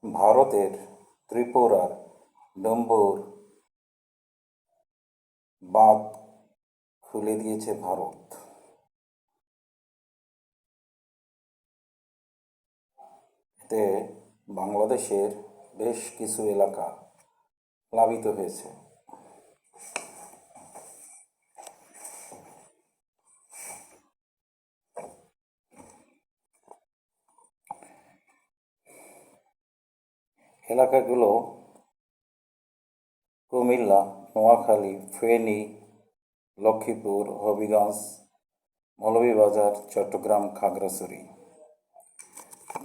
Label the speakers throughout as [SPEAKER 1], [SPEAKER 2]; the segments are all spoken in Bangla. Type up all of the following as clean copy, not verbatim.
[SPEAKER 1] ভারতের ত্রিপুরার ডম্বুর বাঁধ খুলে দিয়েছে ভারত। এতে বাংলাদেশের বেশ কিছু এলাকা প্লাবিত হয়েছে। এলাকাগুলো কুমিল্লা, নোয়াখালী, ফেনী, লক্ষ্মীপুর, হবিগঞ্জ, মৌলভীবাজার, চট্টগ্রাম, খাগড়াছড়ি।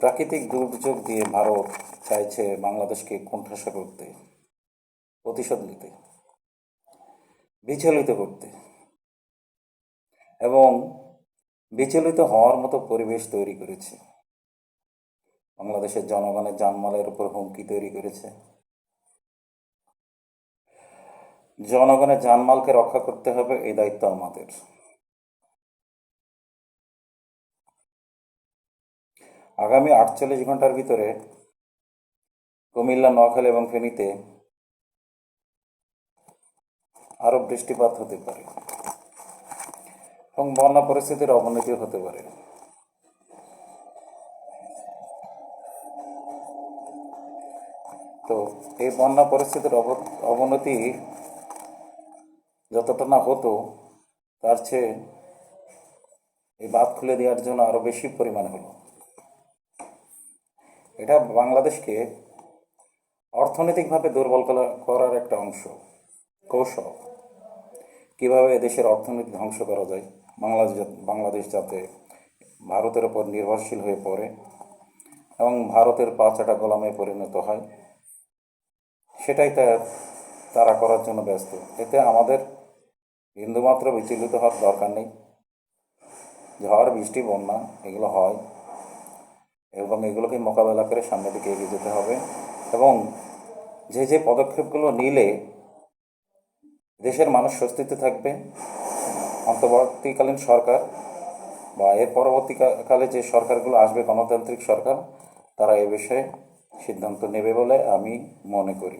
[SPEAKER 1] প্রাকৃতিক দুর্যোগ দিয়ে ভারত চাইছে বাংলাদেশকে কোণঠাসা করতে, প্রতিশোধ নিতে, বিচলিত করতে এবং বিচলিত হওয়ার মতো পরিবেশ তৈরি করেছে। বাংলাদেশের জনগণের জানমালের উপর হুমকি তৈরি করেছে। জনগণের জানমালকে রক্ষা করতে হবে, এই দায়িত্ব আমাদের। আগামী 48 ঘন্টার ভিতরে কুমিল্লা, নোয়াখালী এবং ফেনীতে আরও বৃষ্টিপাত হতে পারে এবং বন্যা পরিস্থিতির অবনতি হতে পারে। তো এই বন্যা পরিস্থিতির অবনতি যতটা না হতো, তার চেয়ে এই বাঁধ খুলে দেওয়ার জন্য আরও বেশি পরিমাণ হলো। এটা বাংলাদেশকে অর্থনৈতিকভাবে দুর্বল করার একটা কৌশল। কীভাবে এদেশের অর্থনীতি ধ্বংস করা যায়, বাংলাদেশ যাতে ভারতের ওপর নির্ভরশীল হয়ে পড়ে এবং ভারতের পাচাটা গোলামে পরিণত হয়, সেটাই তারা করার জন্য ব্যস্ত। এতে আমাদের বিন্দুমাত্র বিচলিত হওয়ার দরকার নেই। ঝড়, বৃষ্টি, বন্যা এগুলো হয় এবং এগুলোকে মোকাবেলা করে সামনের দিকে এগিয়ে যেতে হবে এবং যে পদক্ষেপগুলো নিলে দেশের মানুষ স্বস্তিতে থাকবে, অন্তর্বর্তীকালীন সরকার বা এর পরবর্তীকালে যে সরকারগুলো আসবে, গণতান্ত্রিক সরকার, তারা এ বিষয়ে সিদ্ধান্ত নেবে বলে আমি মনে করি।